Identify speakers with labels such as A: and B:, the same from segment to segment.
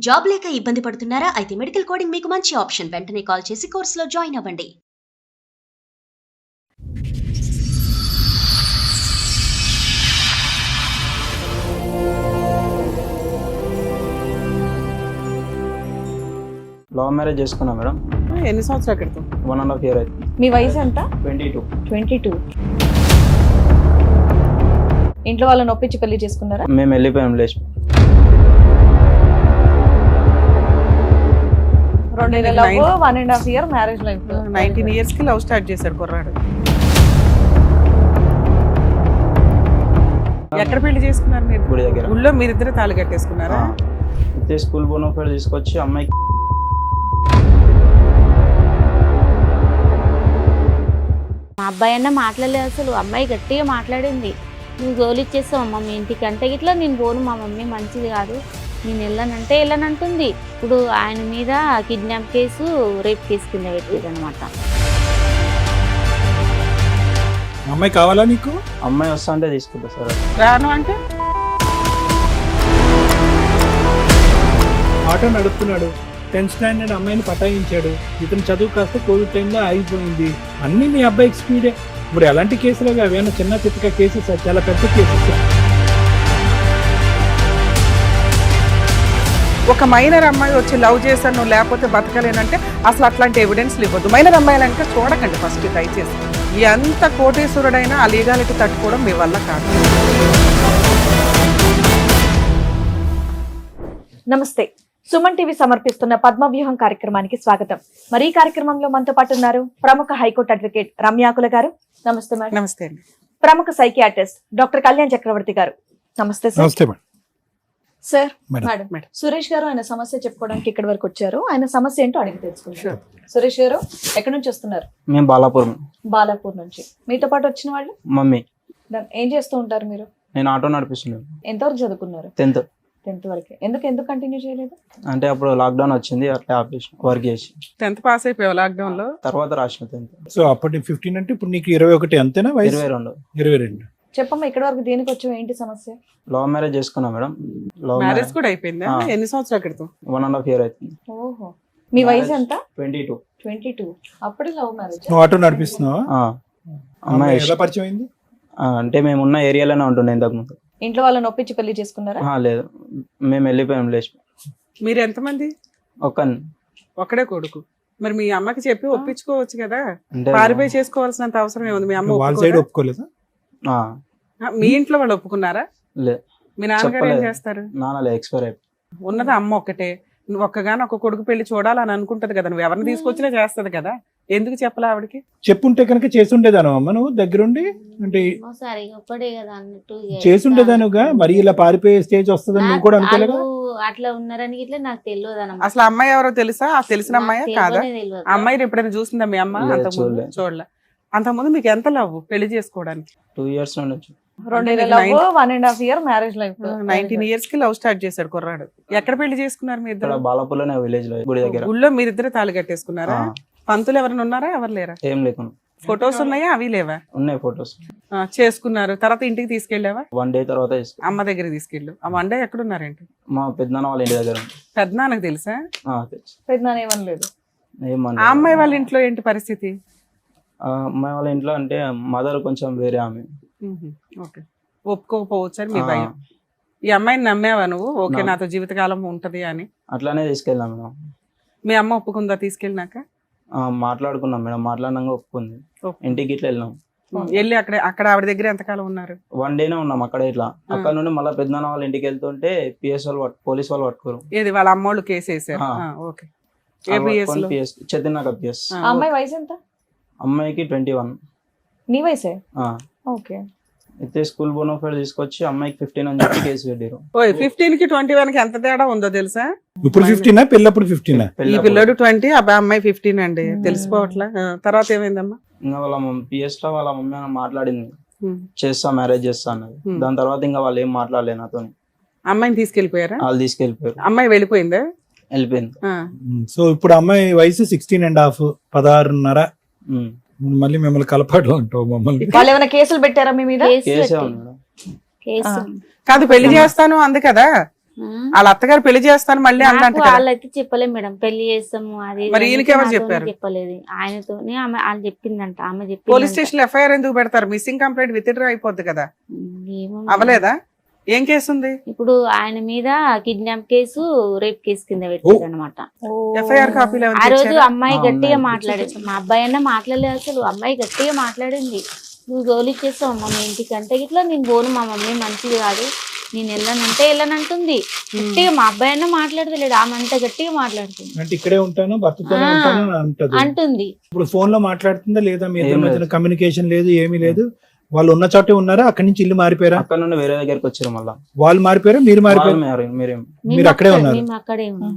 A: Job లేక ఇబ్బంది పడుతున్నారా? అయితే మెడికల్ కోడింగ్ మీకు మంచి ఆప్షన్. వెంటనే కాల్ చేసి కోర్సులో జాయిన్ అవ్వండి.
B: లవ్ మ్యారేజ్ చేసుకున్నా మేడం.
C: ఎన్ని సంవత్సరాల క్రితం?
B: 1.5 year అవుతుంది.
D: మీ వయసు ఎంత?
B: 22.
D: ఇంట్లో వాళ్ళని ఒప్పించి పెళ్లి చేసుకున్నారా?
B: మేము వెళ్ళిపోయాం లేచి.
D: 2 నెలల love, 1.5 year marriage life.
C: 19 years కి లవ్ స్టార్ట్ చేశాడు కుర్రాడు. ఎక్కడ పెళ్లి చేసుకున్నారు మీరు?
B: గుడి దగ్గర.
C: ఊళ్ళో మీరిద్దరు తాళి కట్టేసుకున్నారా?
B: అయితే స్కూల్ బోనఫైడ్ తీసుకొచ్చి అమ్మాయికి
E: మా అబ్బాయి అన్న మాట్లాడలేదు, అసలు అమ్మాయి గట్టిగా మాట్లాడింది. నువ్వు గోలు ఇచ్చేస్తావు అమ్మ మీ ఇంటికి అంటే ఇట్లా నేను పోను, మా మమ్మీ మంచిది కాదు, నేను వెళ్ళనంటే వెళ్ళనంటుంది. ఇప్పుడు ఆయన మీద కిడ్నాప్ కేసు, రేప్ కేసు కింద పెట్టేది అనమాట.
F: అమ్మాయి కావాలా నీకు?
B: అమ్మాయి వస్తా అంటే తీసుకుంటా సార్.
C: రాను అంటే
F: ఆటో నడుపుతున్నాడు, 10th standard అమ్మాయిని పటాయించాడు. ఇతను చదువు కాస్త కోవిడ్ టైంలో ఆగిపోయింది. అన్ని మీ అబ్బాయికి స్పీడే. ఇప్పుడు ఎలాంటి కేసులు అవేనా? చిన్న చిత్తక కేసెస్, చాలా పెద్ద కేసెస్.
C: ఒక మైనర్ అమ్మాయి వచ్చి లవ్ చేశాను లేకపోతే బతకలేనంటే అసలు అట్లాంటి ఎవిడెన్స్లు ఇవ్వద్దు. మైనర్ అమ్మాయిలంటే చూడకండి ఫస్ట్, దయచేసి. ఎంత కోటేశ్వరుడైనా ఆ లీగాలిటీ తట్టుకోవడం మీ వల్ల కాదు.
D: నమస్తే, సుమన్ టీవీ సమర్పిస్తున్న పద్మవ్యూహం కార్యక్రమానికి స్వాగతం. మరి ఈ కార్యక్రమంలో మనతో పాటు ఉన్నారు ప్రముఖ హైకోర్టు అడ్వకేట్ రమ్యాకుల గారు. నమస్తే మేడం.
C: నమస్తే అండి.
D: ప్రముఖ సైకియాట్రిస్ట్ డాక్టర్ కళ్యాణ్ చక్రవర్తి గారు. నమస్తే సార్.
F: నమస్తే madam.
D: Sir,
F: madam.
D: Madam Suresh గారు ఆయన సమస్య చెప్పుకోవడానికి ఇక్కడి వరకు వచ్చారు. ఆయన సమస్య ఏంటో అడిగి తెలుసుకుంటారు. సురేష్ గారు ఎక్కడి నుంచి వస్తున్నారు?
B: మేము
D: బాలాపూర్ నుంచి. మీతో పాటు వచ్చిన వాళ్ళు?
B: మమ్మీ.
D: ఏం చేస్తూ ఉంటారు మీరు?
B: నేను ఆటో నడిపిస్తున్నాను.
D: ఎంతవరకు చదువుకున్నారు?
B: 10th
D: వరకు. ఎందుకు కంటిన్యూ చేయలేదు?
B: అంటే అప్పుడు లాక్డౌన్ వచ్చింది, అట్లా ఆపేసిన వర్క్ చేసి.
C: 10th పాస్ అయిపోయావు లాక్డౌన్ లో?
B: తర్వాత రాసిన 10th.
F: సో అప్పటి 15 అంటే ఇప్పుడు నీకు 21 అంతేనా వయసు? 22.
D: చెప్పమ్మా, ఇక్కడ వరకు దేనికి వచ్చావు, ఏంటి సమస్య?
B: లవ్ మ్యారేజ్ చేసుకున్నా మేడం.
C: మ్యారేజ్ కూడా అయిపోయిందా? ఎన్ని సంవత్సరాల క్రితం?
B: 1.5 year అవుతుంది.
D: ఓహో, మీ వయసు ఎంత?
B: 22.
D: అప్పుడే లవ్ మ్యారేజ్.
F: నువ్వు ఆటో నడిపిస్తున్నావా?
B: అమ్మాయి
F: ఎలా పరిచయం అయింది?
B: అంటే మేము ఉన్న ఏరియాలోనే ఉంటుండే ఇంతకు ముందు.
D: ఇంట్లో వాళ్ళని ఒప్పించి పెళ్లి చేసుకున్నారా?
B: లేదు, మేము వెళ్ళిపోయాం లేచి.
C: మీరు ఎంతమంది? ఒక్కడే కొడుకు. మరి మీ అమ్మకి చెప్పి ఒప్పించుకోవచ్చు కదా, పారిపోయి చేసుకోవాల్సినంత అవసరం ఏముంది? మీ అమ్మ
F: వాళ్ళ సైడ్ ఒప్పుకోలేదా?
C: మీ ఇంట్లో వాళ్ళు ఒప్పుకున్నారా?
B: లేదు.
C: మీ నాన్నగారు ఏం చేస్తారు?
B: నాన్న ఎక్స్పైర్ అయిపోయి.
C: ఉన్నది అమ్మ ఒక్కటే. నువ్వు ఒక్కగాని ఒక కొడుకు పెళ్లి చూడాలని అనుకుంటది కదా, నువ్వు ఎవరిని తీసుకొచ్చినా చేస్తది కదా, ఎందుకు చెప్పలే ఆవిడకి?
F: చెప్పుంటే కనుక చేసుండేదాను అమ్మ, నువ్వు దగ్గరుండి అంటే చేసుండేదానుగా. మరి ఇలా పారిపోయే స్టేజ్ వస్తుందని నువ్వు కూడా అనుకోలేదా?
E: అట్లా ఉన్నారని ఇట్లా నాకు తెలియదు.
C: అసలు అమ్మాయి ఎవరో తెలుసా? తెలిసిన అమ్మాయి కాదా? అమ్మాయిని ఎప్పుడైనా చూసిందా మీ అమ్మ? అంతకుముందు చూడలే. అంతకుముందు మీకు ఎంత లవ్ పెళ్లి చేసుకోవడానికి?
B: 2 years నుంచి.
D: 2 నెలల love, 1.5 year marriage life.
C: 19 years కి లవ్ స్టార్ట్ చేశాడు కుర్రాడు. ఎక్కడ పెళ్లి చేసుకున్నారు మీ ఇద్దరు?
B: బాలాపూర్లోనే విలేజ్ లో, గుడి దగ్గర.
C: ఊళ్ళో మీరిద్దరు తాళి కట్టేసుకున్నారా? పంతులు ఎవరైనా ఉన్నారా? ఎవరు లేరా?
B: ఏం లేకుండా.
C: ఫొటోస్ ఉన్నాయా? అవి లేవా?
B: ఉన్నాయి ఫొటోస్.
C: చేసుకున్నారు. తర్వాత ఇంటికి తీసుకెళ్ళావా?
B: 1 day తర్వాత
C: అమ్మ దగ్గర తీసుకెళ్ళు. ఆ 1 day ఎక్కడ ఉన్నారేంటి?
B: మా పెద్దనాన్న వాళ్ళ ఇంటి దగ్గర.
C: పెద్దనాన్నకు తెలుసా?
D: పెద్దనాన్న ఏమనలేదు.
C: ఆ అమ్మాయి వాళ్ళ ఇంట్లో ఏంటి పరిస్థితి?
B: అమ్మాయి వాళ్ళ ఇంట్లో అంటే మదర్ కొంచెం వేరే ఆమె.
C: ఓకే, ఒప్పుకోకపోవచ్చు అని మీ భయం. ఈ అమ్మాయిని నమ్మావా నువ్వు? ఓకే, నాతో జీవితకాలం ఉంటది అని.
B: అట్లానే తీసుకెళ్ళాం మేడం.
C: మీ అమ్మ ఒప్పుకుందా తీసుకెళ్ళినాక?
B: మాట్లాడుకున్నాం మేడం, మాట్లాడినాక ఒప్పుకుంది. ఇంటికి ఇట్లా వెళ్ళాం.
C: వెళ్ళి అక్కడ ఆవిడ దగ్గర ఎంతకాలం ఉన్నారు?
B: 1 day ఉన్నాం అక్కడ. ఇట్లా అక్కడ నుండి మళ్ళీ పెద్దనాన్న వాళ్ళ ఇంటికి వెళ్తుంటే PS వాళ్ళు, పోలీస్ వాళ్ళు పట్టుకోరు.
C: ఏది వాళ్ళ అమ్మోళ్ళు కేసు వేసారు? ఓకే.
B: చదివినాక PS.
D: అమ్మాయి వయసు ఎంత?
B: అమ్మాయికి 21.
D: నీ వయసే? ఓకే.
B: అయితే స్కూల్ బోనఫైడ్ తీసుకొచ్చి అమ్మాయికి 15 అని చెప్పి కేసు పెట్టారు.
C: 15 కి 21 కి ఎంత తేడా ఉందో తెలుసా?
F: ఇప్పుడు 15 పెళ్ళప్పుడు 15.
C: ఈ పిల్లడు 20, అమ్మాయి 15 అండి. తెలిసిపోవట్లా. తర్వాత ఏమైందమ్మా?
B: ఇంకా వాళ్ళ PS లో వాళ్ళ మమ్మీ మాట్లాడింది, చేస్తా మ్యారేజ్ చేస్తా అన్నది. దాని తర్వాత ఇంకా వాళ్ళు ఏం మాట్లాడలేదు నాతో.
C: అమ్మాయిని తీసుకెళ్లిపోయారా?
B: వాళ్ళు తీసుకెళ్లిపోయారు.
C: అమ్మాయి వెళ్ళిపోయిందా?
B: వెళ్ళిపోయింది.
F: సో ఇప్పుడు అమ్మాయి వయసు 16.5, 16.5. మళ్ళీ మిమ్మల్ని కలపాడు అంటావు మమ్మల్ని.
D: వాళ్ళు ఏమైనా కేసులు పెట్టారా మీ మీద?
C: కాదు, పెళ్లి చేస్తాను అంది కదా, వాళ్ళ అత్తగారు పెళ్లి చేస్తాను మళ్ళీ
E: నాకు
C: అన్నట్టు కదా.
E: వాళ్ళైతే చెప్పలేదు మేడం, పెళ్లి చేస్తాము అది ఇది
C: మరి
E: అని
C: ఈయనకి ఎవరు
E: నాతోనే
C: చెప్పారు?
E: చెప్పలేదు, ఆయనతోనే వాళ్ళు చెప్పిందంట, ఆమె
C: పోలీస్
E: చెప్పింది.
C: స్టేషన్ లో ఎఫ్ఐఆర్ ఎందుకు పెడతారు? మిస్సింగ్ కంప్లైంట్ విత్ డ్రా అయిపోద్ది కదా. అవలేదా? ఏం కేసు ఉంది?
E: ఇప్పుడు ఆయన మీద కిడ్నాప్ కేసు, రేప్ కేసు కింద పెట్టారు అనమాట.
C: ఎఫ్ఐఆర్ కాపీలు
E: ఆ
C: ఏమైనా
E: రోజు
C: తెచ్చారా?
E: అమ్మాయి
B: ఆ,
E: గట్టిగా
B: ఉన్నాయి.
E: మాట్లాడేది, మా అబ్బాయి అన్న మాట్లాడలేదు అసలు. అమ్మాయి గట్టిగా మాట్లాడింది, నువ్వు గోలి ఇచ్చేస్తావు మా ఇంటికి అంటే ఇట్లా నేను పోను, మా మమ్మీ మంచిది కాదు, నేను వెళ్ళనంటే వెళ్ళనంటుంది గట్టిగా. మా అబ్బాయి అన్న మాట్లాడతలేడు, ఆమె అంత గట్టిగా మాట్లాడుతుంది.
F: అంటే ఇక్కడే ఉంటాను, భర్తతోనే
E: ఆ.
F: ఉంటాను అని అంటది.
E: అంటుంది.
F: ఇప్పుడు ఫోన్ లో మాట్లాడుతుందా లేదా? మీ ఇద్దరి
B: ఏం
F: మధ్యన
B: లేదు.
F: కమ్యూనికేషన్ లేదు, ఏమీ లేదు. వాళ్ళు ఉన్న చోటే ఉన్నారా? అక్కడి నుంచి ఇల్లు మారిపోయారా?
B: అక్కడ నుండి వేరే దగ్గరికి వచ్చారు మళ్ళా.
F: వాళ్ళు మారిపోయారా, మీరు మారిపోయారు?
B: మీరేం
F: మీరు అక్కడే ఉన్నారు.
E: మేము అక్కడే ఉన్నాం.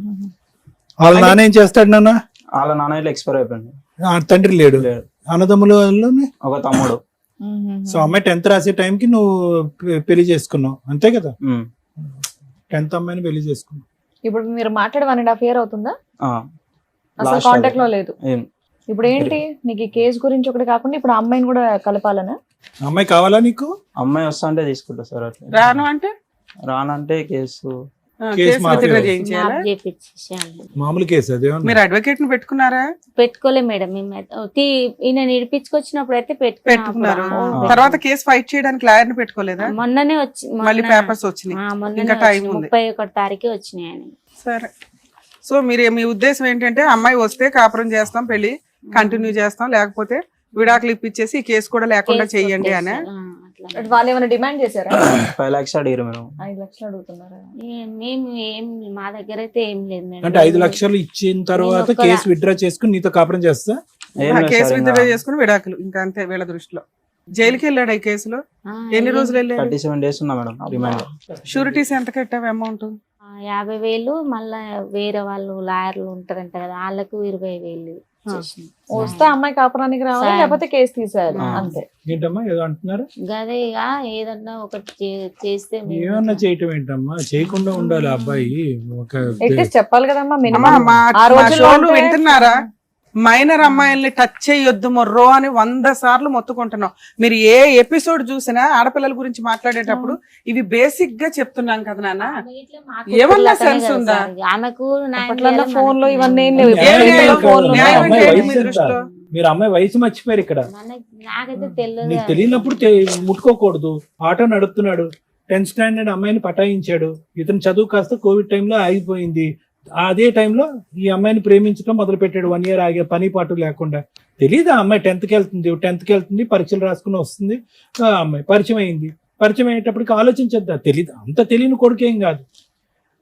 F: వాళ్ళ నాన్న ఏం చేస్తాడు నాన్న?
B: వాళ్ళ నాన్న ఇట్లా ఎక్స్పైర్ అయిపోయింది.
F: తండ్రి లేడు.
B: లేడు.
F: అన్నదమ్ములు
B: ఒక తమ్ముడు.
F: సో అమ్మాయి 10th రాసే టైంకి నువ్వు పెళ్లి చేసుకున్నావు అంతే కదా?
B: ఉమ్.
F: 10th అమ్మాయిని పెళ్లి చేసుకున్నావు.
D: ఇప్పుడు మీరు మాట్లాడి 1.5 year అవుతుందా?
B: ఆ.
D: అసలు
B: Last
D: కాంటాక్ట్ లో
B: అది.
D: లేదు.
B: ఏం.
D: ఇప్పుడు ఏంటి నీకు ఈ కేసు గురించి ఒకటి కాకుండా ఇప్పుడు ఆ అమ్మాయిని కూడా కలపాలనా?
F: అమ్మాయి కావాలా నీకు?
B: అమ్మాయి వస్తా అంటే తీసుకుంటా సార్. అట్లా
C: రాను అంటే
B: రానంటే కేసు.
F: కేసు
C: కేసు
F: మార్పు.
C: విత్డ్రా చేయించాలా?
E: మ్యాప్ చేపించేసాను.
F: మామూలు కేసు అదేమన్నా?
C: మీరు అడ్వకేట్ ని పెట్టుకున్నారా?
E: పెట్టుకోలే మేడం, మేము ఈయన నిడిపించుకొచ్చినప్పుడు అయితే
C: పెట్టుకున్నారు.
B: ఆ.
C: తర్వాత కేసు ఫైట్ చేయడానికి లాయర్ ని పెట్టుకోలేదా?
E: మొన్ననే వచ్చి
C: మళ్ళీ పేపర్స్ వచ్చినాయి. ఇంకా time ఉంది.
E: 31 తారీఖు వచ్చినాయి ఆయన.
C: సరే. సో మీరు మీ ఉద్దేశం ఏంటంటే అమ్మాయి వస్తే కాపురం చేస్తాం, పెళ్లి కంటిన్యూ చేస్తాం, లేకపోతే విడాకులు ఇప్పించేసి ఈ కేసు కూడా లేకుండా చెయ్యండి అని.
D: వాళ్ళు ఏమైనా డిమాండ్ చేశారా?
B: 5 lakhs అడిగారు మేడం.
D: 5 లక్షలు అడుగుతున్నారా?
E: మేము ఏం మా దగ్గర అయితే ఏం లేదు మేడం.
F: అంటే 5 లక్షలు ఇచ్చిన తర్వాత
E: నేను ఒక్క-
F: కేసు విత్డ్రా చేసుకుని నీతో కాపురం చేస్తా?
B: ఏం లేదు
C: కేసు
B: సార్,
C: విత్డ్రా
B: ఇంకా
C: చేసుకుని విడాకులు ఇంకా అంతే వీళ్ళ దృష్టిలో. జైలుకి వెళ్ళాడు ఈ కేసులో.
E: ఆ,
C: ఎన్ని రోజులు వెళ్ళాడు?
B: 37 days ఉన్నా మేడం రిమాండ్.
C: షూరిటీస్ ఎంత కట్టావు అమౌంట్?
E: 50,000 మళ్ళా వేరే వాళ్ళు లాయర్లు ఉంటారంట కదా, వాళ్ళకు 20,000 చేసిన.
D: వస్తే అమ్మాయి కాపురానికి రావాలి,
E: సాయం.
D: లేకపోతే కేసు తీసేయాలి
B: ఆ.
D: అంతే.
F: ఏంటమ్మా ఏదో అంటున్నారు?
E: గదే ఇక ఏదన్నా ఒకటి చేస్తే మేము
F: ఏమన్నా చేయటం ఏంటమ్మా? చేయకుండా ఉండాలి ఆ అబ్బాయి. ఒక
D: అట్లీస్ట్ చెప్పాలి కదమ్మా
C: అమ్మా,
D: మినిమం.
C: మా
D: ఆ
C: మా
D: రోజుల్లో
C: షోలు
D: అంటే-
C: వింటున్నారా? మైనర్ అమ్మాయిల్ని టచ్ చేయొద్దు మొర్రో అని 100 సార్లు మొత్తుకుంటున్నాం. మీరు ఏ ఎపిసోడ్ చూసినా ఆడపిల్లల గురించి మాట్లాడేటప్పుడు ఇవి బేసిక్ గా చెప్తున్నాం కదా నాన్న.
E: ఆమె ఇట్లా మాకు
C: ఏమన్నా
E: అట్లనే
C: sense
E: కదా
C: ఉందా?
E: సార్. ఆమెకు న్యాయం
D: అప్పట్లో
E: చేయాలి,
D: ఫోన్ లో
E: మనకు
D: ఇవన్నీ ఏం
E: న్యాయం
D: లేవు.
C: ఏం
F: న్యాయం
C: లేదు.
F: కాదు.
C: న్యాయం
F: మా అమ్మాయి
C: అంటే
F: వయసు
C: మీ
F: ఎంత?
C: దృష్టిలో?
F: మీరు అమ్మాయి వయసు మర్చిపోయారు ఇక్కడ.
E: నాకైతే తెలియదు.
F: నీకు తెలియనప్పుడు ముట్టుకోకూడదు. ఆటో నడుపుతున్నాడు, 10th స్టాండర్డ్ అమ్మాయిని పటాయించాడు. ఇతను చదువు కాస్త కోవిడ్ టైంలో ఆగిపోయింది. అదే టైంలో ఈ అమ్మాయిని ప్రేమించడం మొదలు పెట్టాడు. 1 year ఆగే పని పాటు లేకుండా. తెలీదు ఆ అమ్మాయి 10th కి వెళ్తుంది, పరీక్షలు రాసుకుని వస్తుంది. ఆ అమ్మాయి పరిచయం అయింది. పరిచయం అయ్యేటప్పటికి ఆలోచించద్దా? తెలీదు, అంత తెలియని కొడుకేం కాదు.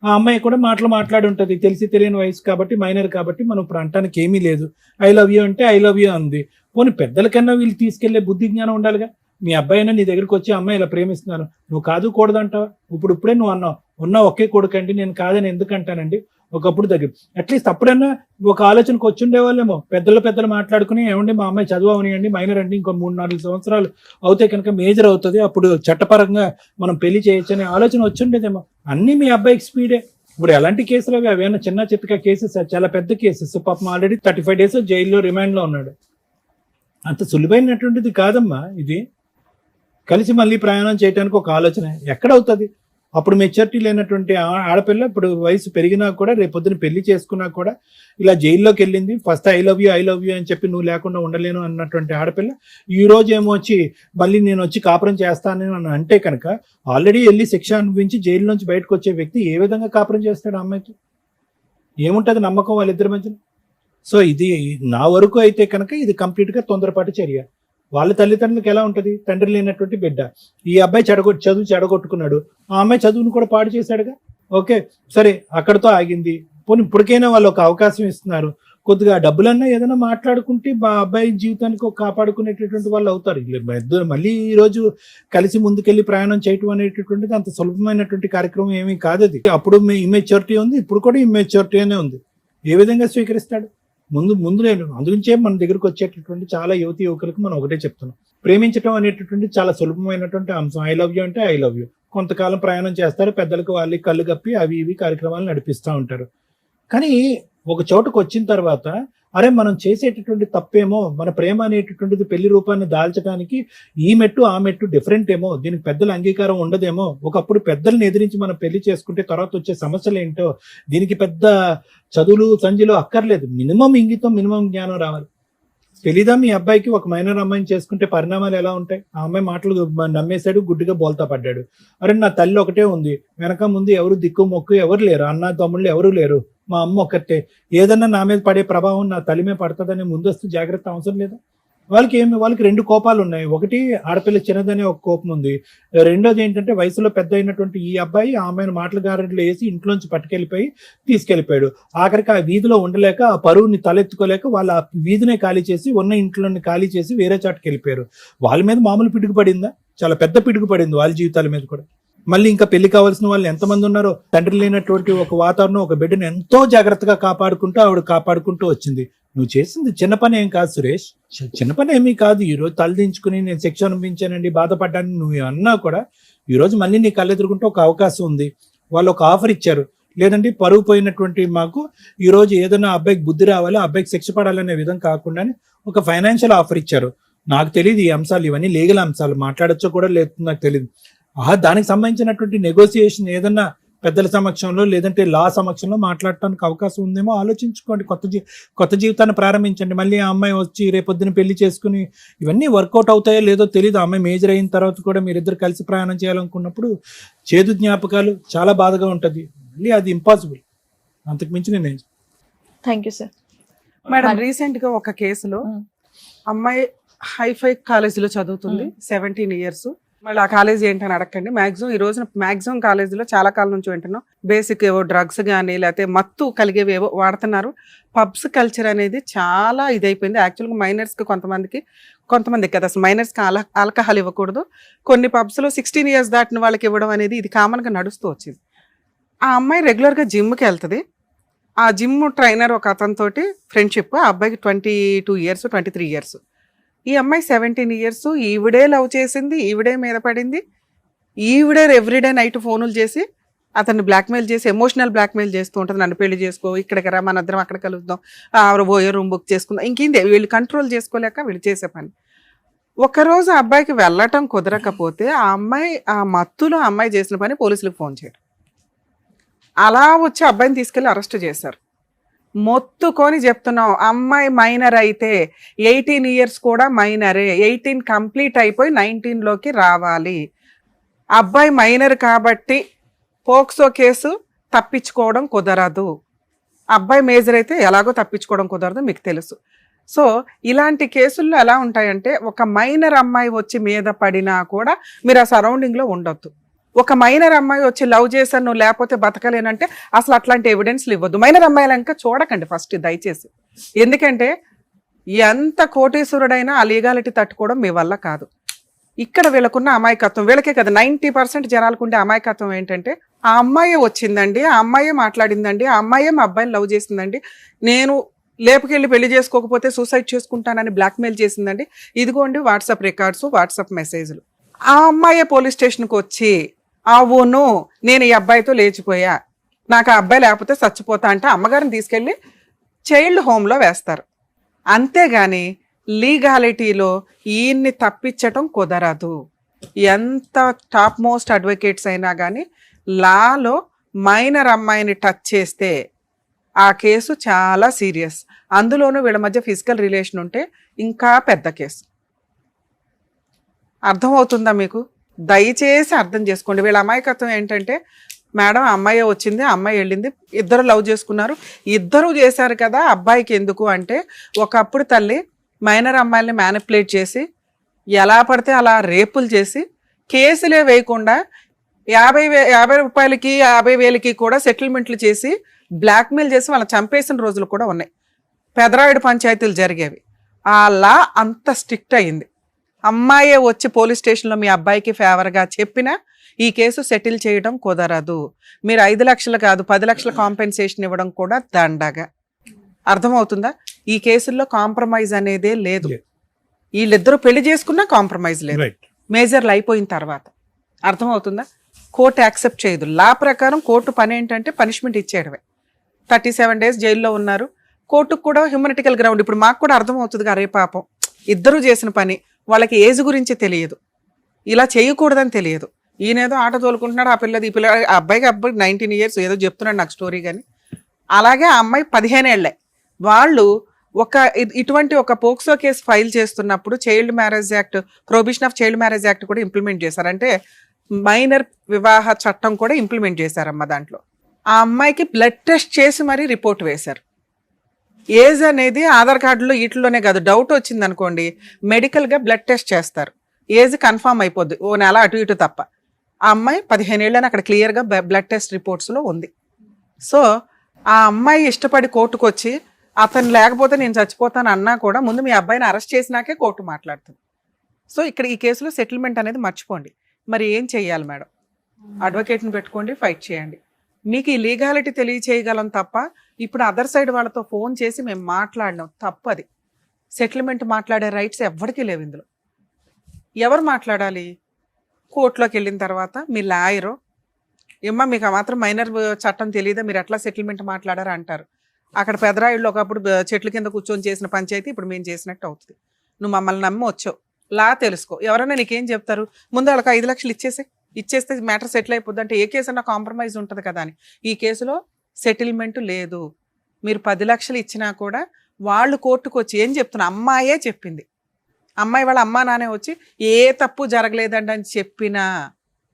F: ఆ అమ్మాయి కూడా మాట్లాడి ఉంటది. తెలిసి తెలియని వయసు కాబట్టి, మైనర్ కాబట్టి మనం ఇప్పుడు అంటానికి ఏమీ లేదు. ఐ లవ్ యూ అంటే ఐ లవ్ యూ అంది. పోనీ పెద్దలకన్నా వీళ్ళు తీసుకెళ్లే బుద్ధి జ్ఞానం ఉండాలిగా. మీ అబ్బాయి అయినా నీ దగ్గరికి వచ్చి అమ్మాయి ఇలా ప్రేమిస్తున్నాను, నువ్వు కాదు కూడదంటావా? ఇప్పుడే నువ్వు అన్నావు, ఉన్న ఒకే కొడుకండి, నేను కాదని ఎందుకు అంటానండి? ఒకప్పుడు దగ్గర అట్లీస్ట్ అప్పుడన్నా ఒక ఆలోచనకు వచ్చి ఉండేవాళ్ళేమో. పెద్దలు మాట్లాడుకుని, ఏమండి మా అమ్మాయి చదువు అవనియండి, మైనర్ అండి, ఇంకో 3-4 సంవత్సరాలు అవుతే కనుక మేజర్ అవుతుంది, అప్పుడు చట్టపరంగా మనం పెళ్లి చేయొచ్చు అనే ఆలోచన వచ్చి ఉండేదేమో. అన్ని మీ అబ్బాయికి స్పీడే. ఇప్పుడు ఎలాంటి కేసులు అవి? అవేనా చిన్న చిత్తగా కేసెస్? చాలా పెద్ద కేసెస్. పాపం ఆల్రెడీ 35 days జైల్లో రిమాండ్ లో ఉన్నాడు. అంత సులువైనటువంటిది కాదమ్మా ఇది. కలిసి మళ్ళీ ప్రయాణం చేయడానికి ఒక ఆలోచన ఎక్కడవుతుంది? అప్పుడు మెచ్యూరిటీ లేనటువంటి ఆడపిల్ల ఇప్పుడు వయసు పెరిగినా కూడా, రేపొద్దున పెళ్లి చేసుకున్నా కూడా ఇలా జైల్లోకి వెళ్ళింది. ఫస్ట్ ఐ లవ్ యూ అని చెప్పి నువ్వు లేకుండా ఉండలేను అన్నటువంటి ఆడపిల్ల ఈ రోజు ఏమో వచ్చి మళ్ళీ నేను వచ్చి కాపురం చేస్తాను అని అంటే కనుక, ఆల్రెడీ వెళ్ళి శిక్ష అనుభవించి జైలు నుంచి బయటకు వచ్చే వ్యక్తి ఏ విధంగా కాపురం చేస్తాడు? అమ్మాయికి ఏముంటది నమ్మకం వాళ్ళిద్దరి మధ్యన? సో ఇది నా వరకు అయితే కనుక ఇది కంప్లీట్ గా తొందరపాటు చర్య. వాళ్ళ తల్లిదండ్రులకు ఎలా ఉంటది? తండ్రి లేనటువంటి బిడ్డ. ఈ అబ్బాయి చదువు చెడగొట్టుకున్నాడు, ఆ అమ్మాయి చదువును కూడా పాడు చేశాడుగా. ఓకే సరే, అక్కడతో ఆగింది. పోనీ ఇప్పటికైనా వాళ్ళు ఒక అవకాశం ఇస్తున్నారు. కొద్దిగా డబ్బులన్నా ఏదైనా మాట్లాడుకుంటే మా అబ్బాయి జీవితానికి ఒక కాపాడుకునేటటువంటి వాళ్ళు అవుతారు. ఇద్దరు మళ్ళీ ఈ రోజు కలిసి ముందుకెళ్లి ప్రయాణం చేయటం అనేటటువంటిది అంత సులభమైనటువంటి కార్యక్రమం ఏమీ కాదు. అది అప్పుడు ఇమ్మెచ్యూరిటీ ఉంది, ఇప్పుడు కూడా ఇమ్మెచ్యూరిటీనే ఉంది. ఏ విధంగా స్వీకరిస్తాడు? ముందు నేను అందుగురించే మన దగ్గరకు వచ్చేటటువంటి చాలా యువతి యువకులకు మనం ఒకటే చెప్తున్నాం, ప్రేమించడం అనేటటువంటి చాలా సులభమైనటువంటి అంశం. ఐ లవ్ యూ అంటే ఐ లవ్ యూ. కొంతకాలం ప్రయాణం చేస్తారు, పెద్దలకు వాళ్ళకి కళ్ళు కప్పి అవి ఇవి కార్యక్రమాలు నడిపిస్తూ ఉంటారు. కానీ ఒక చోటుకు వచ్చిన తర్వాత అరే మనం చేసేటటువంటి తప్పేమో, మన ప్రేమ అనేటటువంటిది పెళ్లి రూపాన్ని దాల్చడానికి ఈ మెట్టు ఆ మెట్టు డిఫరెంట్ ఏమో, దీనికి పెద్దల అంగీకారం ఉండదేమో, ఒకప్పుడు పెద్దల్ని ఎదిరించి మనం పెళ్లి చేసుకుంటే తర్వాత వచ్చే సమస్యలు ఏంటో, దీనికి పెద్ద చదువులు సంజులు అక్కర్లేదు, మినిమం ఇంగితం మినిమం జ్ఞానం రావాలి. తెలీదా మీ అబ్బాయికి ఒక మైనర్ అమ్మాయిని చేసుకుంటే పరిణామాలు ఎలా ఉంటాయి? ఆ అమ్మాయి మాటలు నమ్మేశాడు, గుడ్డిగా బోల్తా పడ్డాడు. అరే నా తల్లి ఒకటే ఉంది, వెనక ముందు ఎవరు దిక్కు మొక్కు ఎవరు లేరు, అన్న తమ్ముళ్ళు ఎవరు లేరు, మా అమ్మ ఒక్కటే, ఏదన్నా నా మీద పడే ప్రభావం నా తల్లి మీద పడుతుందని ముందస్తు జాగ్రత్త అవసరం లేదా? వాళ్ళకి రెండు కోపాలు ఉన్నాయి. ఒకటి ఆడపిల్ల చిన్నదనే ఒక కోపం ఉంది, రెండోది ఏంటంటే వయసులో పెద్ద అయినటువంటి ఈ అబ్బాయి ఆ అమ్మాయిని మాటల గారెంట్లో వేసి ఇంట్లోంచి పట్టుకెళ్ళిపోయి తీసుకెళ్లిపోయాడు. ఆఖరికి ఆ వీధిలో ఉండలేక ఆ పరువుని తలెత్తుకోలేక వాళ్ళ ఆ వీధినే ఖాళీ చేసి ఉన్న ఇంట్లోని ఖాళీ చేసి వేరే చాటుకి వెళ్ళిపోయారు. వాళ్ళ మీద మామూలు పిడుగు పడిందా? చాలా పెద్ద పిడుగు పడింది వాళ్ళ జీవితాల మీద కూడా. మళ్ళీ ఇంకా పెళ్లి కావాల్సిన వాళ్ళు ఎంతమంది ఉన్నారో, తండ్రి లేనటువంటి ఒక వాతావరణం, ఒక బిడ్డను ఎంతో జాగ్రత్తగా కాపాడుకుంటూ వచ్చింది. నువ్వు చేసింది చిన్న పని ఏం కాదు సురేష్, చిన్న పని ఏమీ కాదు. ఈరోజు తలదించుకుని నేను శిక్ష అనుభవించానండి, బాధపడ్డాను నువ్వు అన్నా కూడా ఈరోజు మళ్ళీ నీ కళ్ళెదురుకుంటే ఒక అవకాశం ఉంది. వాళ్ళు ఒక ఆఫర్ ఇచ్చారు, లేదంటే పరువు పోయినటువంటి మాకు ఈరోజు ఏదైనా అబ్బాయికి బుద్ధి రావాలి, అబ్బాయికి శిక్ష పడాలనే విధం కాకుండా ఒక ఫైనాన్షియల్ ఆఫర్ ఇచ్చారు. నాకు తెలియదు ఈ అంశాలు, ఇవన్నీ లీగల్ అంశాలు, మాట్లాడచ్చో కూడా లేదు నాకు తెలియదు. దానికి సంబంధించినటువంటి నెగోసియేషన్ ఏదన్నా పెద్దల సమక్షంలో లేదంటే లా సమక్షంలో మాట్లాడటానికి అవకాశం ఉందేమో ఆలోచించుకోండి. కొత్త జీవితాన్ని ప్రారంభించండి. మళ్ళీ ఆ అమ్మాయి వచ్చి రేపొద్దున పెళ్లి చేసుకుని ఇవన్నీ వర్కౌట్ అవుతాయో లేదో తెలియదు. ఆ అమ్మాయి మేజర్ అయిన తర్వాత కూడా మీరిద్దరు కలిసి ప్రయాణం చేయాలనుకున్నప్పుడు చేదు జ్ఞాపకాలు చాలా బాధగా ఉంటుంది. మళ్ళీ అది ఇంపాసిబుల్. అంతకు మించి నేను
D: thank you sir.
C: Madam, recent గా ఒక కేసులో అమ్మాయి హైఫై కాలేజీలో చదువుతుంది, 17 years. మళ్ళీ ఆ కాలేజీ ఏంటని అడగండి. ఈ రోజున మాక్సిమం కాలేజీలో చాలా కాలం నుంచి వింటున్నాం, బేసిక్ ఏవో డ్రగ్స్ కానీ లేకపోతే మత్తు కలిగేవి ఏవో వాడుతున్నారు. పబ్స్ కల్చర్ అనేది చాలా ఇదైపోయింది. యాక్చువల్గా మైనర్స్కి కొంతమందికి కదా అసలు మైనర్స్కి ఆల్కహాల్ ఇవ్వకూడదు. కొన్ని పబ్స్లో 16 years దాటిన వాళ్ళకి ఇవ్వడం అనేది ఇది కామన్గా నడుస్తూ వచ్చింది. ఆ అమ్మాయి రెగ్యులర్గా జిమ్కి వెళ్తుంది. ఆ జిమ్ ట్రైనర్ ఒక అతనితోటి ఫ్రెండ్షిప్. ఆ అబ్బాయికి 22 years 23 years. ఈ అమ్మాయి 17 years. ఈవిడే లవ్ చేసింది, ఈవిడే మీద పడింది, ఈవిడే ఎవ్రీడే నైట్ ఫోనులు చేసి అతన్ని బ్లాక్మెయిల్ చేసి ఎమోషనల్ బ్లాక్మెయిల్ చేస్తూ ఉంటుంది. నన్ను పెళ్లి చేసుకో, ఇక్కడికి రా, మన ఇద్దరం అక్కడ కలుద్దాం, పోయే రూమ్ బుక్ చేసుకుందాం. ఇంకేంది వీళ్ళు కంట్రోల్ చేసుకోలేక వీళ్ళు చేసే పని. ఒకరోజు ఆ అబ్బాయికి వెళ్ళటం కుదరకపోతే ఆ మత్తులో అమ్మాయి చేసిన పని పోలీసులకు ఫోన్ చేయడం. అలా వచ్చి అబ్బాయిని తీసుకెళ్లి అరెస్ట్ చేశారు. మొత్తుకొని చెప్తున్నాం, అమ్మాయి మైనర్ అయితే 18 years కూడా మైనరే, 18 కంప్లీట్ అయిపోయి 19లోకి రావాలి. అబ్బాయి మైనర్ కాబట్టి పోక్సో కేసు తప్పించుకోవడం కుదరదు. అబ్బాయి మేజర్ అయితే ఎలాగో తప్పించుకోవడం కుదరదు, మీకు తెలుసు. సో ఇలాంటి కేసుల్లో ఎలా ఉంటాయంటే, ఒక మైనర్ అమ్మాయి వచ్చి మీద పడినా కూడా మీరు ఆ సరౌండింగ్లో ఉండొద్దు. ఒక మైనర్ అమ్మాయి వచ్చి లవ్ చేశాను నువ్వు లేకపోతే బతకలేనంటే అసలు అట్లాంటి ఎవిడెన్స్లు ఇవ్వద్దు. మైనర్ అమ్మాయిలంక చూడకండి ఫస్ట్ దయచేసి. ఎందుకంటే ఎంత కోటీశ్వరుడైనా ఆ లీగాలిటీ తట్టుకోవడం మీ వల్ల కాదు. ఇక్కడ వీళ్ళకున్న అమాయకత్వం, వీళ్ళకే కదా 90% జనాలకు ఉండే అమాయకత్వం ఏంటంటే, ఆ అమ్మాయే వచ్చిందండి, ఆ అమ్మాయే మాట్లాడిందండి, ఆ అమ్మాయే మా అబ్బాయిని లవ్ చేసిందండి, నేను లేపుకెళ్ళి పెళ్లి చేసుకోకపోతే సూసైడ్ చేసుకుంటానని బ్లాక్మెయిల్ చేసిందండి, ఇదిగోండి వాట్సాప్ రికార్డ్స్, వాట్సాప్ మెసేజ్లు. ఆ అమ్మాయే పోలీస్ స్టేషన్కి వచ్చి అవును నేను ఈ అబ్బాయితో లేచిపోయా, నాకు ఆ అబ్బాయి లేకపోతే చచ్చిపోతా అంటే అమ్మగారిని తీసుకెళ్ళి చైల్డ్ హోమ్లో వేస్తారు. అంతేగాని లీగాలిటీలో ఈయన్ని తప్పించటం కుదరదు. ఎంత టాప్ మోస్ట్ అడ్వకేట్స్ అయినా కానీ లాలో మైనర్ అమ్మాయిని టచ్ చేస్తే ఆ కేసు చాలా సీరియస్. అందులోనూ వీళ్ళ మధ్య ఫిజికల్ రిలేషన్ ఉంటే ఇంకా పెద్ద కేసు. అర్థమవుతుందా మీకు? దయచేసి అర్థం చేసుకోండి. వీళ్ళ అమాయకత్వం ఏంటంటే, మేడం అమ్మాయి వచ్చింది, అమ్మాయి వెళ్ళింది, ఇద్దరు లవ్ చేసుకున్నారు, ఇద్దరు చేశారు కదా అబ్బాయికి ఎందుకు అంటే, ఒకప్పుడు తల్లి మైనర్ అమ్మాయిల్ని మ్యానిపులేట్ చేసి ఎలా పడితే అలా రేపులు చేసి కేసులే వేయకుండా 50 రూపాయలకి 50,000కి కూడా సెటిల్మెంట్లు చేసి బ్లాక్మెయిల్ చేసి వాళ్ళని చంపేసిన రోజులు కూడా ఉన్నాయి. పెదరాయుడు పంచాయతీలు జరిగేవి. ఆ లా అంత స్ట్రిక్ట్ అయింది. అమ్మాయే వచ్చి పోలీస్ స్టేషన్లో మీ అబ్బాయికి ఫేవర్గా చెప్పినా ఈ కేసు సెటిల్ చేయడం కుదరదు. మీరు 5 లక్షలు కాదు 10 లక్షల కాంపెన్సేషన్ ఇవ్వడం కూడా దండగా. అర్థమవుతుందా? ఈ కేసుల్లో కాంప్రమైజ్ అనేదే లేదు. వీళ్ళిద్దరూ పెళ్లి చేసుకున్నా కాంప్రమైజ్ లేదు, మేజర్లు అయిపోయిన తర్వాత. అర్థమవుతుందా? కోర్టు యాక్సెప్ట్ చేయదు. లా ప్రకారం కోర్టు పని ఏంటంటే పనిష్మెంట్ ఇచ్చేయడమే. 37 days జైల్లో ఉన్నారు, కోర్టుకు కూడా హ్యూమనిటికల్ గ్రౌండ్. ఇప్పుడు మాకు కూడా అర్థమవుతుంది అరే పాపం ఇద్దరు చేసిన పని, వాళ్ళకి ఏజ్ గురించి తెలియదు, ఇలా చేయకూడదని తెలియదు. ఈయనేదో ఆట తోలుకుంటున్నాడు, ఆ పిల్లది ఈ పిల్ల, ఆ అబ్బాయి 19 years ఏదో చెప్తున్నాడు నాకు స్టోరీ. కానీ అలాగే ఆ అమ్మాయి 15 ఏళ్లే. వాళ్ళు ఇటువంటి ఒక పోక్సో కేసు ఫైల్ చేస్తున్నప్పుడు child marriage act, prohibition of child marriage act కూడా ఇంప్లిమెంట్ చేశారు. అంటే మైనర్ వివాహ చట్టం కూడా ఇంప్లిమెంట్ చేశారమ్మ దాంట్లో. ఆ అమ్మాయికి బ్లడ్ టెస్ట్ చేసి మరీ రిపోర్ట్ వేశారు. ఏజ్ అనేది ఆధార్ కార్డులో వీటిలోనే కాదు, డౌట్ వచ్చింది అనుకోండి మెడికల్గా బ్లడ్ టెస్ట్ చేస్తారు, ఏజ్ కన్ఫామ్ అయిపోద్ది, ఓ నెల అటు ఇటు తప్ప. ఆ అమ్మాయి 15 ఏళ్ళని అక్కడ క్లియర్గా బ్లడ్ టెస్ట్ రిపోర్ట్స్లో ఉంది. సో ఆ అమ్మాయి ఇష్టపడి కోర్టుకు వచ్చి అతను లేకపోతే నేను చచ్చిపోతాను అన్నా కూడా ముందు మీ అబ్బాయిని అరెస్ట్ చేసినాకే కోర్టు మాట్లాడుతుంది. సో ఇక్కడ ఈ కేసులో సెటిల్మెంట్ అనేది మర్చిపోండి. మరి ఏం చెయ్యాలి మేడం? అడ్వకేట్ని పెట్టుకోండి, ఫైట్ చేయండి. మీకు ఈ లీగాలిటీ తెలియచేయగలం తప్ప ఇప్పుడు అదర్ సైడ్ వాళ్ళతో ఫోన్ చేసి మేము మాట్లాడినాం తప్పది. సెటిల్మెంట్ మాట్లాడే రైట్స్ ఎవరికీ లేవు ఇందులో. ఎవరు మాట్లాడాలి? కోర్టులోకి వెళ్ళిన తర్వాత మీ లాయరు ఏమ్మా మీకు ఆ మాత్రం మైనర్ చట్టం తెలియదా, మీరు ఎట్లా సెటిల్మెంట్ మాట్లాడారు అంటారు. అక్కడ పెదరాయిళ్ళు ఒకప్పుడు చెట్ల కింద కూర్చొని చేసిన పంచాయతీ ఇప్పుడు మేము చేసినట్టు అవుతుంది. నువ్వు మమ్మల్ని నమ్మి వచ్చావు, లా తెలుసుకో. ఎవరైనా నీకేం చెప్తారు? ముందు వాళ్ళకి 5 లక్షలు ఇచ్చేస్తే మ్యాటర్ సెటిల్ అయిపోద్ది అంటే ఏ కేసు అన్నా కాంప్రమైజ్ ఉంటుంది కదా అని. ఈ కేసులో సెటిల్మెంట్ లేదు. మీరు 10 లక్షలు ఇచ్చినా కూడా వాళ్ళు కోర్టుకు వచ్చి ఏం చెప్తున్నా, అమ్మాయే చెప్పింది, అమ్మాయి వాళ్ళ అమ్మా నానే వచ్చి ఏ తప్పు జరగలేదండి అని చెప్పినా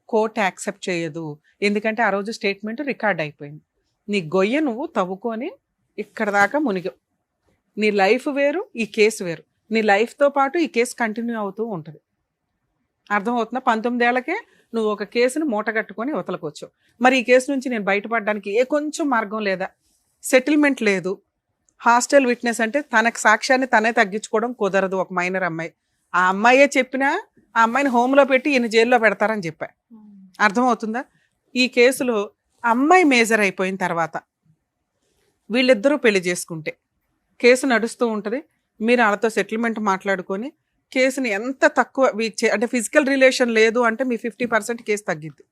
C: కోర్టు యాక్సెప్ట్ చేయదు. ఎందుకంటే ఆ రోజు స్టేట్మెంట్ రికార్డ్ అయిపోయింది. నీ గొయ్య నువ్వు తవ్వుకొని ఇక్కడ దాకా మునిగావు. నీ లైఫ్ వేరు, ఈ కేసు వేరు. నీ లైఫ్తో పాటు ఈ కేసు కంటిన్యూ అవుతూ ఉంటుంది. అర్థమవుతుందా? 19 ఏళ్లకే నువ్వు ఒక కేసును మూటగట్టుకొని వతలకొచ్చావు. మరి ఈ కేసు నుంచి నేను బయటపడడానికి కొంచెం మార్గం లేదా? సెటిల్మెంట్ లేదు. హాస్టల్ విట్నెస్ అంటే తనకు సాక్ష్యాన్ని తనే తగ్గించుకోవడం కుదరదు. ఒక మైనర్ అమ్మాయి, ఆ అమ్మాయే చెప్పినా ఆ అమ్మాయిని హోమ్లో పెట్టి ఈయన జైల్లో పెడతారని చెప్పా. అర్థమవుతుందా? ఈ కేసులో అమ్మాయి మేజర్ అయిపోయిన తర్వాత వీళ్ళిద్దరూ పెళ్లి చేసుకుంటే కేసు నడుస్తూ ఉంటుంది. మీరు వాళ్ళతో సెటిల్మెంట్ మాట్లాడుకొని కేసుని ఎంత తక్కువ అంటే ఫిజికల్ రిలేషన్ లేదు అంటే మీ 50% కేసు తగ్గిద్ది.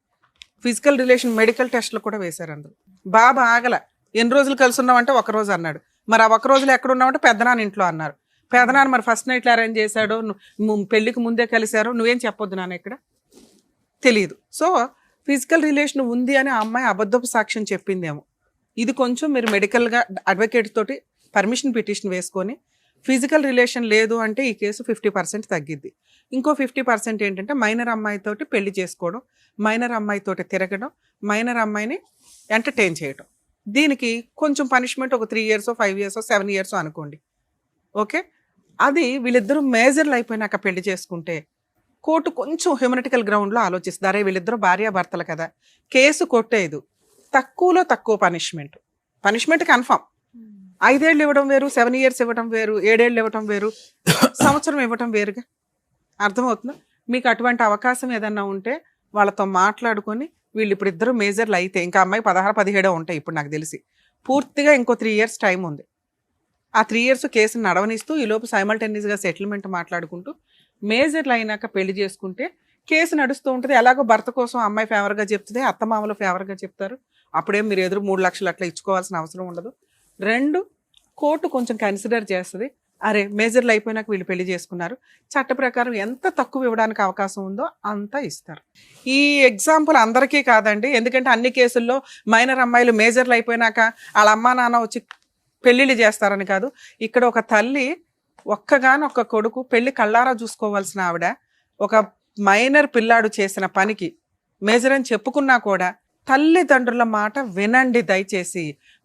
C: ఫిజికల్ రిలేషన్ మెడికల్ టెస్ట్లు కూడా వేశారు అందరూ. బాబా ఆగల, ఎన్ని రోజులు కలిసి ఉన్నామంటే 1 రోజు అన్నాడు. మరి ఆ 1 రోజులో ఎక్కడ ఉన్నామంటే పెద్దనాన్న ఇంట్లో అన్నారు. పెద్దనాన్న మరి ఫస్ట్ నైట్లు అరేంజ్ చేశాడు, పెళ్లికి ముందే కలిశారు, నువ్వేం చెప్పొద్దు నాన్న ఇక్కడ తెలియదు. సో ఫిజికల్ రిలేషన్ ఉంది అని ఆ అమ్మాయి అబద్ధపు సాక్ష్యం చెప్పిందేమో. ఇది కొంచెం మీరు మెడికల్గా అడ్వకేట్ తోటి పర్మిషన్ పిటిషన్ వేసుకొని ఫిజికల్ రిలేషన్ లేదు అంటే ఈ కేసు 50% తగ్గిద్ది. ఇంకో 50% ఏంటంటే మైనర్ అమ్మాయితోటి పెళ్లి చేసుకోవడం, మైనర్ అమ్మాయితోటి తిరగడం, మైనర్ అమ్మాయిని ఎంటర్టైన్ చేయడం. దీనికి కొంచెం పనిష్మెంట్ ఒక 3 years 5 years 7 years అనుకోండి. ఓకే, అది వీళ్ళిద్దరూ మేజర్లు అయిపోయినాక పెళ్లి చేసుకుంటే కోర్టు కొంచెం హ్యూమనిటికల్ గ్రౌండ్లో ఆలోచిస్తుంది. అరే వీళ్ళిద్దరూ భార్యాభర్తలు కదా, కేసు కొట్టేదు, తక్కువలో తక్కువ పనిష్మెంట్ కన్ఫామ్. 5 ఏళ్ళు ఇవ్వడం వేరు, 7 years ఇవ్వడం వేరు, 7 ఏళ్ళు ఇవ్వడం వేరు, సంవత్సరం ఇవ్వడం వేరుగా. అర్థమవుతుందా? మీకు అటువంటి అవకాశం ఏదన్నా ఉంటే వాళ్ళతో మాట్లాడుకొని వీళ్ళు ఇప్పుడు ఇద్దరు మేజర్లు అయితే ఇంకా అమ్మాయి 16-17 ఉంటాయి ఇప్పుడు నాకు తెలిసి. పూర్తిగా ఇంకో 3 years టైం ఉంది. ఆ 3 years కేసుని నడవనిస్తూ ఈలోపు సైమల్టేనియస్గా సెటిల్మెంట్ మాట్లాడుకుంటూ మేజర్లు అయినాక పెళ్లి చేసుకుంటే కేసు నడుస్తూ ఉంటుంది. ఎలాగో భర్త కోసం అమ్మాయి ఫేవర్గా చెప్తుంది, అత్తమామలు ఫేవర్గా చెప్తారు. అప్పుడేం మీరు ఎదురు 3 లక్షలు అట్లా ఇచ్చుకోవాల్సిన అవసరం ఉండదు. 2, కోర్టు కొంచెం కన్సిడర్ చేస్తుంది, అరే మేజర్లు అయిపోయినాక వీళ్ళు పెళ్లి చేసుకున్నారు, చట్ట ప్రకారం ఎంత తక్కువ ఇవ్వడానికి అవకాశం ఉందో అంత ఇస్తారు. ఈ ఎగ్జాంపుల్ అందరికీ కాదండి, ఎందుకంటే అన్ని కేసుల్లో మైనర్ అమ్మాయిలు మేజర్లు అయిపోయినాక వాళ్ళ అమ్మా నాన్న వచ్చి పెళ్ళిళ్ళు చేస్తారని కాదు. ఇక్కడ ఒక తల్లి ఒక్కగానొక్క కొడుకు పెళ్లి కళ్ళారా చూసుకోవాల్సిన ఆవిడ ఒక మైనర్ పిల్లాడు చేసిన పనికి మేజర్ అని చెప్పుకున్నా కూడా తల్లిదండ్రుల మాట వినండి దయచేసి.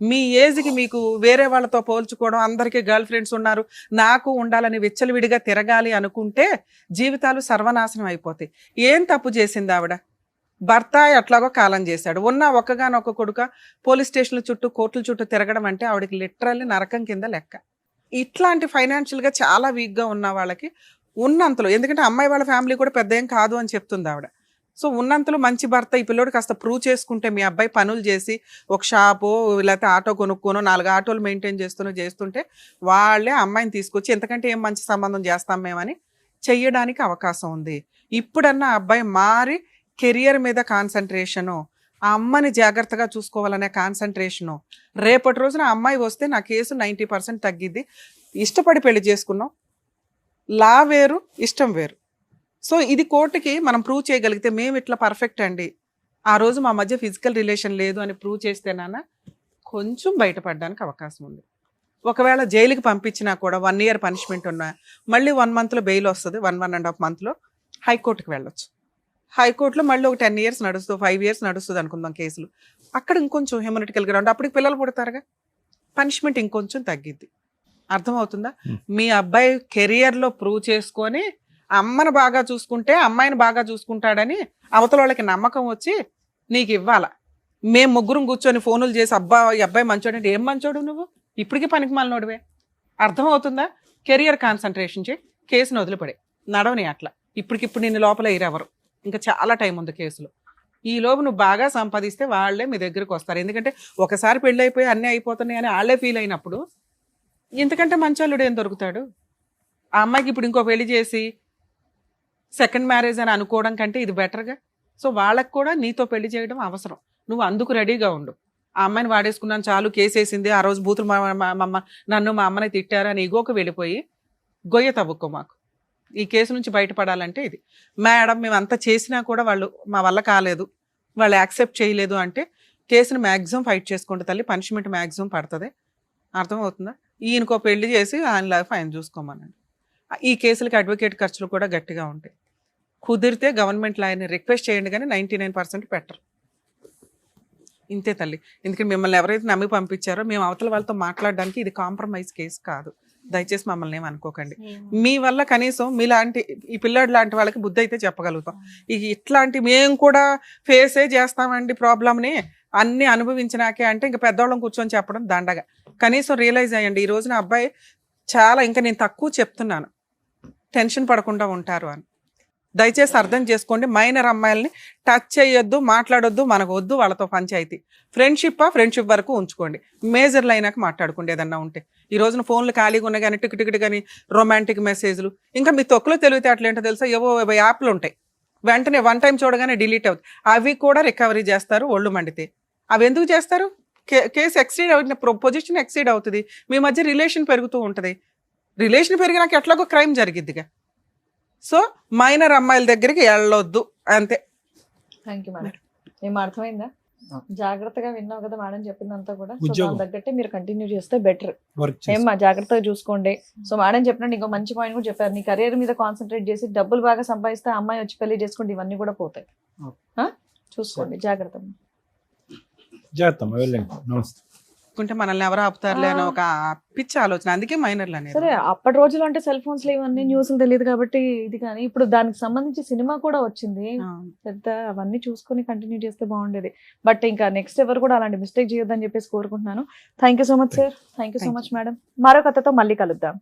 C: మీ ఏజ్కి మీకు వేరే వాళ్ళతో పోల్చుకోవడం, అందరికీ గర్ల్ ఫ్రెండ్స్ ఉన్నారు నాకు ఉండాలని విచ్చలవిడిగా తిరగాలి అనుకుంటే జీవితాలు సర్వనాశనం అయిపోతాయి. ఏం తప్పు చేసింది ఆవిడ? భర్త ఎట్లాగో కాలం చేశాడు, ఉన్న ఒక్కగానొక్క కొడుక పోలీస్ స్టేషన్ల చుట్టూ కోర్టుల చుట్టూ తిరగడం అంటే ఆవిడకి లిటరల్లీ నరకం కింద లెక్క. ఇట్లాంటి ఫైనాన్షియల్గా చాలా వీక్గా ఉన్న వాళ్ళకి ఉన్నంతలో, ఎందుకంటే అమ్మాయి వాళ్ళ ఫ్యామిలీ కూడా పెద్ద ఏం కాదు అని చెప్తుంది ఆవిడ. సో ఉన్నంతలో మంచి భర్త ఈ పిల్లోడు కాస్త ప్రూవ్ చేసుకుంటే మీ అబ్బాయి పనులు చేసి ఒక షాపు లేకపోతే ఆటో కొనుక్కోనో 4 ఆటోలు మెయింటైన్ చేస్తుంటే వాళ్ళే అమ్మాయిని తీసుకొచ్చి ఎంతకంటే ఏం మంచి సంబంధం చేస్తాం మేమని చెయ్యడానికి అవకాశం ఉంది. ఇప్పుడన్నా అబ్బాయి మారి కెరియర్ మీద కాన్సన్ట్రేషను, ఆ అమ్మని జాగ్రత్తగా చూసుకోవాలనే కాన్సన్ట్రేషను. రేపటి రోజున ఆ అమ్మాయి వస్తే నా కేసు 90% తగ్గిద్ది. ఇష్టపడి పెళ్లి చేసుకున్నాం, లా వేరు ఇష్టం వేరు. సో ఇది కోర్టుకి మనం ప్రూవ్ చేయగలిగితే మేము ఇట్లా పర్ఫెక్ట్ అండి, ఆ రోజు మా మధ్య ఫిజికల్ రిలేషన్ లేదు అని ప్రూవ్ చేస్తేనానా కొంచెం బయటపడడానికి అవకాశం ఉంది. ఒకవేళ జైలుకి పంపించినా కూడా 1 year పనిష్మెంట్ ఉన్నా మళ్ళీ 1 monthలో బెయిల్ వస్తుంది, 1.5 monthలో హైకోర్టుకి వెళ్ళొచ్చు. హైకోర్టులో మళ్ళీ ఒక 10 years నడుస్తుంది, 5 years నడుస్తుంది అనుకుందాం కేసులు. అక్కడ ఇంకొంచెం హ్యూమనిటికల్ గ్రౌండ్, అప్పటికి పిల్లలు పుడతారుగా, పనిష్మెంట్ ఇంకొంచెం తగ్గిద్ది. అర్థమవుతుందా? మీ అబ్బాయి కెరియర్లో ప్రూవ్ చేసుకొని అమ్మను బాగా చూసుకుంటే అమ్మాయిని బాగా చూసుకుంటాడని అవతల వాళ్ళకి నమ్మకం వచ్చి నీకు ఇవ్వాల. మేము ముగ్గురం కూర్చొని ఫోనులు చేసి ఈ అబ్బాయి మంచోడు అంటే ఏం మంచోడు నువ్వు, ఇప్పటికీ పనికి మాలినోడివే. అర్థమవుతుందా? కెరియర్ కాన్సన్ట్రేషన్ చేయి, కేసును వదిలిపడే, నడవని అట్లా. ఇప్పటికిప్పుడు నిన్ను లోపల ఇరెవరు, ఇంకా చాలా టైం ఉంది కేసులో. ఈ లోపు నువ్వు బాగా సంపాదిస్తే వాళ్ళే మీ దగ్గరకు వస్తారు. ఎందుకంటే ఒకసారి పెళ్ళి అయిపోయి అన్నీ అయిపోతున్నాయి అని వాళ్ళే ఫీల్ అయినప్పుడు ఇంతకంటే మంచోళ్ళుడు ఏం దొరుకుతాడు? ఆ అమ్మాయికి ఇప్పుడు ఇంకో పెళ్లి చేసి సెకండ్ మ్యారేజ్ అని అనుకోవడం కంటే ఇది బెటర్గా. సో వాళ్ళకు కూడా నీతో పెళ్లి చేయడం అవసరం, నువ్వు అందుకు రెడీగా ఉండు. ఆ అమ్మాయిని వాడేసుకున్నాను చాలు, కేసేసింది, ఆ రోజు బూతులు నన్ను మా అమ్మని తిట్టారు అని ఇగోకి వెళ్ళిపోయి గొయ్య తవ్వుకో మాకు. ఈ కేసు నుంచి బయటపడాలంటే ఇది. మేడం మేము అంతా చేసినా కూడా వాళ్ళు మా వల్ల కాలేదు, వాళ్ళు యాక్సెప్ట్ చేయలేదు అంటే కేసును మ్యాక్సిమం ఫైట్ చేసుకోండి తల్లి, పనిష్మెంట్ మ్యాక్సిమం పడుతుంది. అర్థమవుతుందా? ఈయనకో పెళ్లి చేసి ఆయన లైఫ్ ఆయన చూసుకోమనండి. ఈ కేసులకి అడ్వకేట్ ఖర్చులు కూడా గట్టిగా ఉంటాయి. కుదిరితే గవర్నమెంట్ లాయర్ని రిక్వెస్ట్ చేయండి, కానీ 99% పెట్టరు. ఇంతే తల్లి. ఎందుకంటే మిమ్మల్ని ఎవరైతే నమ్మి పంపించారో మేము అవతల వాళ్ళతో మాట్లాడడానికి ఇది కాంప్రమైజ్ కేసు కాదు. దయచేసి మమ్మల్ని ఏమనుకోకండి. మీ వల్ల కనీసం మీలాంటి ఈ పిల్లాడు లాంటి వాళ్ళకి బుద్ధి అయితే చెప్పగలుగుతాం. ఇట్లాంటి మేము కూడా ఫేసే చేస్తామండి ప్రాబ్లమ్ని, అన్ని అనుభవించినాకే అంటే ఇంకా పెద్దవాళ్ళం కూర్చొని చెప్పడం దండగా. కనీసం రియలైజ్ అయ్యండి, ఈ రోజున అబ్బాయి చాలా, ఇంకా నేను తక్కువ చెప్తున్నాను, టెన్షన్ పడకుండా ఉంటారు అని. దయచేసి అర్థం చేసుకోండి. మైనర్ అమ్మాయిల్ని టచ్ చేయొద్దు, మాట్లాడొద్దు, మనకు వద్దు వాళ్ళతో పంచాయితీ. ఫ్రెండ్షిప్ వరకు ఉంచుకోండి, మేజర్లు అయినాక మాట్లాడుకోండి ఏదన్నా ఉంటే. ఈ రోజున ఫోన్లు ఖాళీగా ఉన్నాయి కానీ టిక్ కానీ రొమాంటిక్ మెసేజ్లు, ఇంకా మీ తొక్కులో తెలివితే అట్లేంటో తెలుసా, ఏవో యాప్లు ఉంటాయి, వెంటనే 1 time చూడగానే డిలీట్ అవుతుంది. అవి కూడా రికవరీ చేస్తారు ఒళ్ళు మండితే. అవి ఎందుకు చేస్తారు? కేసు ఎక్సీడ్ అవుతుంది, పొజిషన్ ఎక్సీడ్ అవుతుంది, మీ మధ్య రిలేషన్ పెరుగుతూ ఉంటుంది. రిలేషన్ పెరిగినాక ఎట్లాగో క్రైమ్ జరిగిద్దిగా. సో మైనర్ అమ్మాయిల దగ్గరికి వెళ్ళొద్దు, అంతే.
D: Thank you madam. ఏం అర్థమైందా? జాగ్రత్తగా విన్నావు కదా మేడం చెప్పిందంతా కూడా. సో
F: ఉద్యోగం.
D: దాని తగ్గట్టే మీరు కంటిన్యూ చేస్తే బెటర్.
F: వర్క్
D: ఏమ్మా జాగ్రత్తగా చూసుకోండి. సో మేడం చెప్పినట్టు ఇంకో మంచి పాయింట్ కూడా చెప్పారు, నీ కెరీర్ మీద కాన్సన్ట్రేట్ చేసి డబ్బులు బాగా సంపాదిస్తే అమ్మాయి వచ్చి పెళ్లి చేసుకుంటే ఇవన్నీ కూడా పోతాయి. చూసుకోండి, జాగ్రత్త.
F: చేస్తాం, వెళ్ళండి. నమస్తే.
C: అనుకుంటే మనల్ని ఎవరు ఆపుతారులే అని ఒక పిచ్చి ఆలోచన, అందుకే మైనర్లు అనేది.
D: సరే, అప్పటి రోజులు అంటే సెల్ ఫోన్స్ లో ఇవన్నీ న్యూస్లు తెలియదు కాబట్టి ఇది, కానీ ఇప్పుడు దానికి సంబంధించి సినిమా కూడా వచ్చింది పెద్ద, అవన్నీ చూసుకొని కంటిన్యూ చేస్తే బాగుండేది. బట్ ఇంకా నెక్స్ట్ ఎవరు కూడా అలాంటి మిస్టేక్ చేయొద్దని చెప్పేసి కోరుకుంటున్నాను. Thank you so much sir. Thank you so much madam. మరో కథతో మళ్ళీ కలుద్దాం.